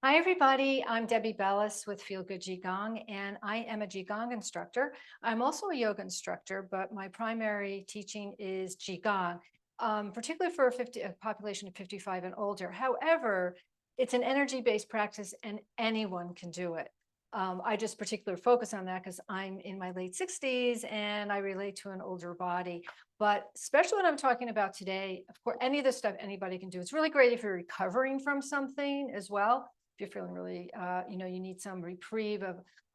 Hi, everybody. I'm Debbie Bellis with Feel Good Qigong, and I am a Qigong instructor. I'm also a yoga instructor, but my primary teaching is Qigong, particularly for a population of 55 and older. However, it's an energy-based practice and anyone can do it. I just particularly focus on that because I'm in my late 60s and I relate to an older body. But especially what I'm talking about today, of course, any of this stuff anybody can do. It's really great if you're recovering from something as well. If you're feeling really, you need some reprieve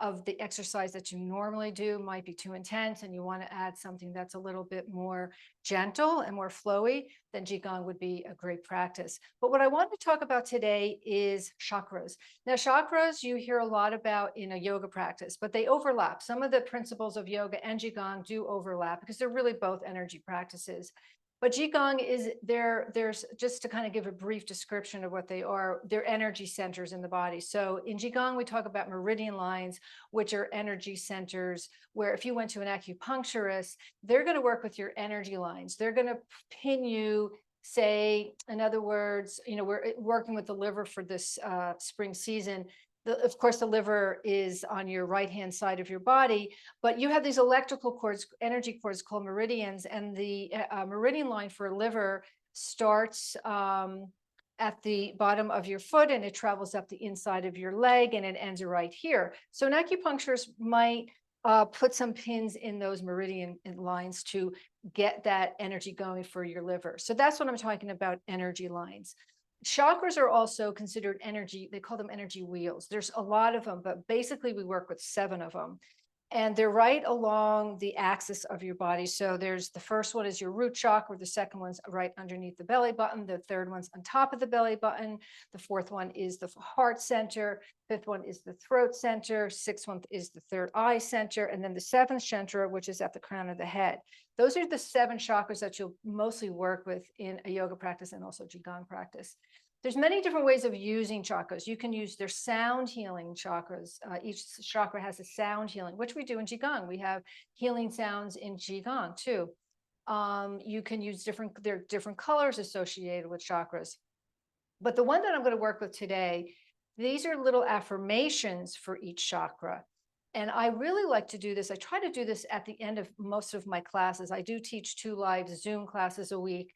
of the exercise that you normally do might be too intense and you want to add something that's a little bit more gentle and more flowy, then Qigong would be a great practice. But what I want to talk about today is chakras. Now, chakras you hear a lot about in a yoga practice, but they overlap. Some of the principles of yoga and Qigong do overlap because they're really both energy practices. But Qigong is there's just to kind of give a brief description of what they are, they're energy centers in the body. So in Qigong, we talk about meridian lines, which are energy centers, where if you went to an acupuncturist, they're going to work with your energy lines. They're going to pin you, say, in other words, we're working with the liver for this spring season. Of course, the liver is on your right-hand side of your body, but you have these electrical cords, energy cords called meridians, and the meridian line for a liver starts at the bottom of your foot and it travels up the inside of your leg and it ends right here. So an acupuncturist might put some pins in those meridian lines to get that energy going for your liver. So that's what I'm talking about, energy lines. Chakras are also considered energy. They call them energy wheels. There's a lot of them, but basically we work with 7 of them. And they're right along the axis of your body. So there's the first one is your root chakra. The second one's right underneath the belly button. The third one's on top of the belly button. The fourth one is the heart center. Fifth one is the throat center. Sixth one is the third eye center. And then the seventh center, which is at the crown of the head. Those are the 7 chakras that you'll mostly work with in a yoga practice and also Qigong practice. There's many different ways of using chakras. You can use their sound healing chakras. Each chakra has a sound healing, which we do in Qigong. We have healing sounds in Qigong too. You can use there are different colors associated with chakras. But the one that I'm going to work with today, these are little affirmations for each chakra. And I really like to do this. I try to do this at the end of most of my classes. I do teach 2 live Zoom classes a week.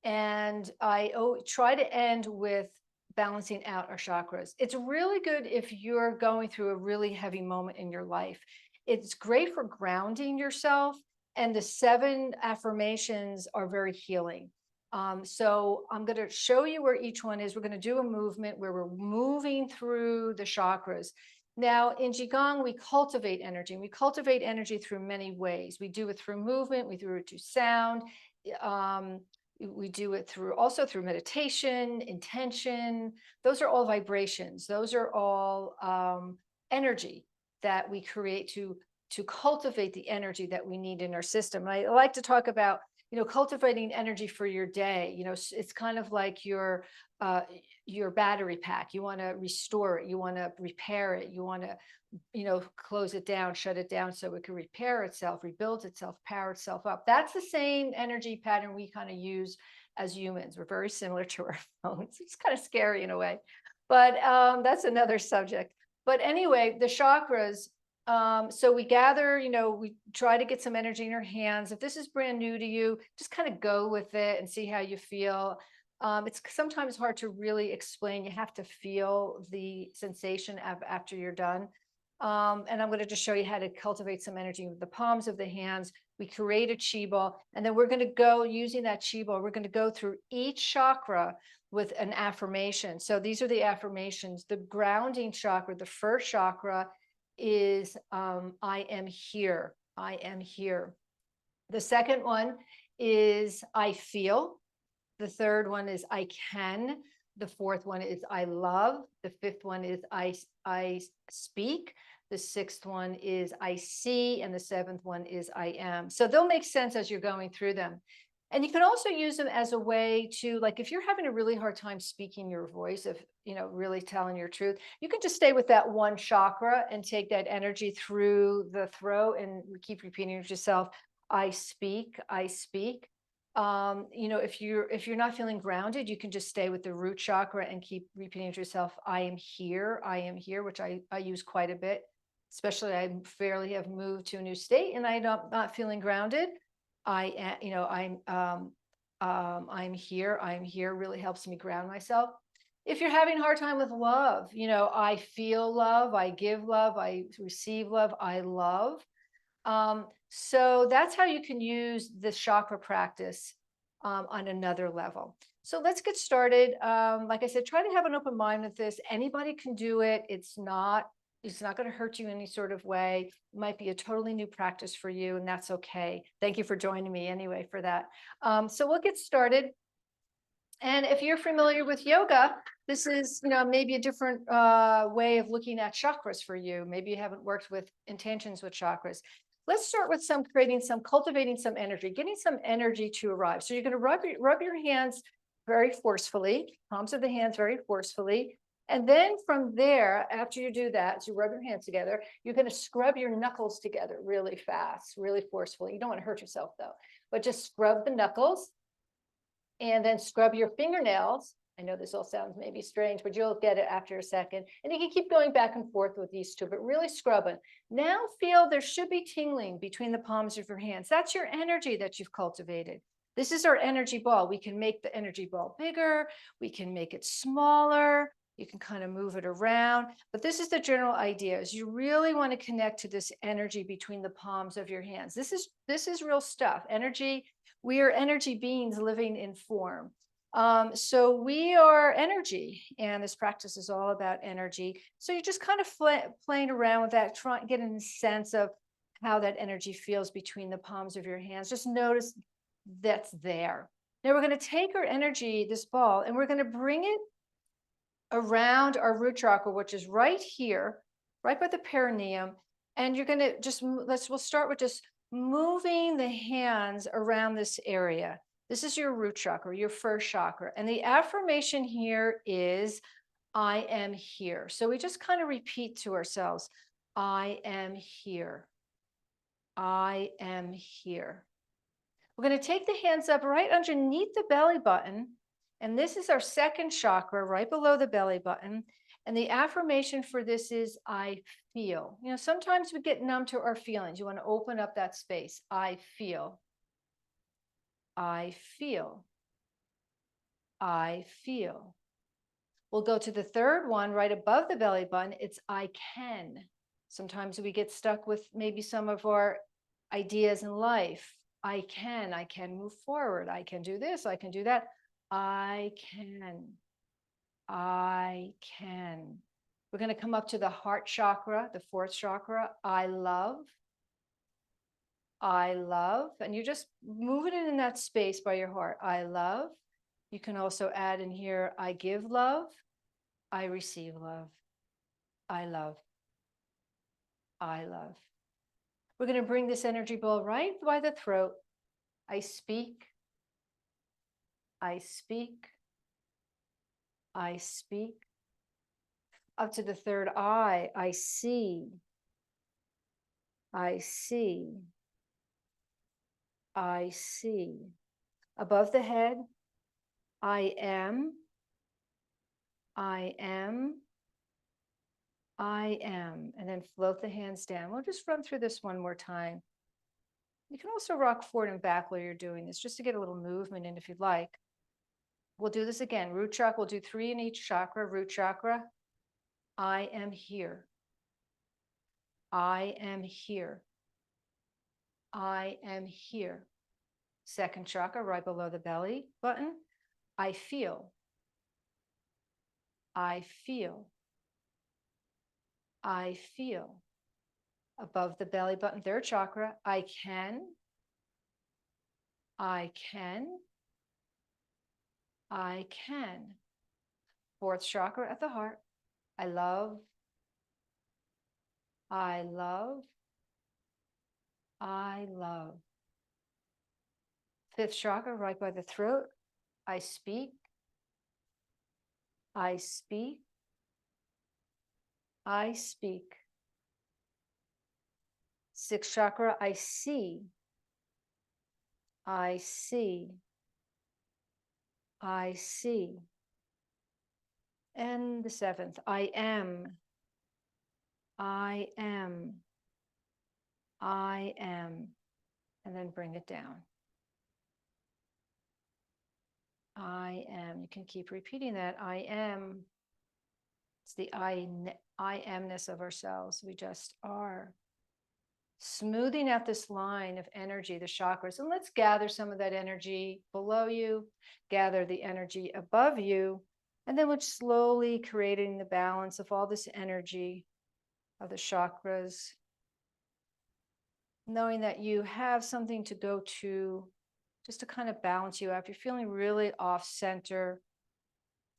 And I try to end with balancing out our chakras. It's really good if you're going through a really heavy moment in your life. It's great for grounding yourself. And the 7 affirmations are very healing. So I'm going to show you where each one is. We're going to do a movement where we're moving through the chakras. Now, in Qigong, we cultivate energy, and we cultivate energy through many ways. We do it through movement, we do it through sound, we do it also through meditation, intention. Those are all vibrations. Those are all energy that we create to cultivate the energy that we need in our system. And I like to talk about cultivating energy for your day. It's kind of like your battery pack. You want to restore it, you want to repair it, you want to close it down, shut it down so it can repair itself, rebuild itself, power itself up. That's the same energy pattern we kind of use as humans. We're very similar to our phones. It's kind of scary in a way, but that's another subject. But anyway, the chakras, so we gather, we try to get some energy in our hands. If this is brand new to you, just kind of go with it and see how you feel. It's sometimes hard to really explain. You have to feel the sensation after you're done. And I'm going to just show you how to cultivate some energy with the palms of the hands. We create a chi ball, and then we're going to go using that chi ball. We're going to go through each chakra with an affirmation. So these are the affirmations. The grounding chakra, the first chakra is I am here. I am here. The second one is I feel. The third one is I can. The fourth one is I love. The fifth one is I speak. The sixth one is I see. And the seventh one is I am. So they'll make sense as you're going through them. And you can also use them as a way to, like, if you're having a really hard time speaking your voice, of really telling your truth, you can just stay with that one chakra and take that energy through the throat and keep repeating to yourself, I speak, I speak. You know, if you're not feeling grounded, you can just stay with the root chakra and keep repeating to yourself, I am here, which I use quite a bit, especially I fairly have moved to a new state and I'm not feeling grounded. I am, you know, I'm here really helps me ground myself. If you're having a hard time with love, you know, I feel love, I give love, I receive love, I love. So that's how you can use the chakra practice on another level. So let's get started. Like I said, try to have an open mind with this. Anybody can do it. It's not going to hurt you in any sort of way. It might be a totally new practice for you, and that's okay. Thank you for joining me anyway for that. So we'll get started. And if you're familiar with yoga, this is, you know, maybe a different way of looking at chakras for you. Maybe you haven't worked with intentions with chakras. Let's start with cultivating some energy, getting some energy to arrive. So you're going to rub your hands very forcefully, palms of the hands very forcefully. And then from there, after you do that, so you rub your hands together, you're going to scrub your knuckles together really fast, really forcefully. You don't want to hurt yourself though, but just scrub the knuckles. And then scrub your fingernails. I know this all sounds maybe strange, but you'll get it after a second. And you can keep going back and forth with these two, but really scrubbing. Now feel there should be tingling between the palms of your hands. That's your energy that you've cultivated. This is our energy ball. We can make the energy ball bigger. We can make it smaller. You can kind of move it around. But this is the general idea, is you really want to connect to this energy between the palms of your hands. This is real stuff. Energy. We are energy beings living in form. So we are energy, and this practice is all about energy. So you're just kind of playing around with that, getting a sense of how that energy feels between the palms of your hands. Just notice that's there. Now we're going to take our energy, this ball, and we're going to bring it around our root chakra, which is right here, right by the perineum. And you're going to we'll start with just moving the hands around this area. This is your root chakra, your first chakra. And the affirmation here is, I am here. So we just kind of repeat to ourselves, I am here. I am here. We're going to take the hands up right underneath the belly button. And this is our second chakra right below the belly button. And the affirmation for this is, I feel. You know, sometimes we get numb to our feelings. You want to open up that space. I feel. I feel. I feel. We'll go to the third one right above the belly button. It's I can. Sometimes we get stuck with maybe some of our ideas in life. I can move forward. I can do this. I can do that. I can. I can. We're going to come up to the heart chakra, the fourth chakra. I love. I love. And you're just moving it in that space by your heart. I love. You can also add in here, I give love. I receive love. I love. I love. We're going to bring this energy ball right by the throat. I speak. I speak. I speak. Up to the third eye, I see. I see. I see. Above the head, I am. I am. I am. And then float the hands down. We'll just run through this one more time. You can also rock forward and back while you're doing this, just to get a little movement in if you'd like. We'll do this again. Root chakra, we'll do 3 in each chakra. Root chakra, I am here. I am here. I am here. Second chakra, right below the belly button. I feel. I feel. I feel. Above the belly button, third chakra, I can. I can. I can. Fourth chakra at the heart. I love. I love. I love. Fifth chakra, right by the throat. I speak. I speak. I speak. Sixth chakra, I see. I see. I see. And the seventh, I am. I am. I am. And then bring it down. I am. You can keep repeating that. I am. It's the I amness of ourselves. We just are. Smoothing out this line of energy, the chakras. And let's gather some of that energy below you, gather the energy above you, and then we're slowly creating the balance of all this energy of the chakras, knowing that you have something to go to just to kind of balance you out. If you're feeling really off center,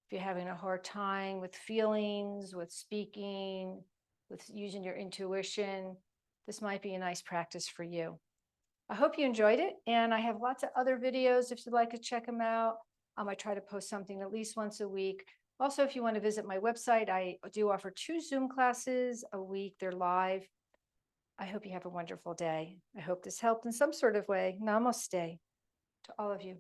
if you're having a hard time with feelings, with speaking, with using your intuition, this might be a nice practice for you. I hope you enjoyed it. And I have lots of other videos if you'd like to check them out. I try to post something at least once a week. Also, if you want to visit my website, I do offer 2 Zoom classes a week. They're live. I hope you have a wonderful day. I hope this helped in some sort of way. Namaste to all of you.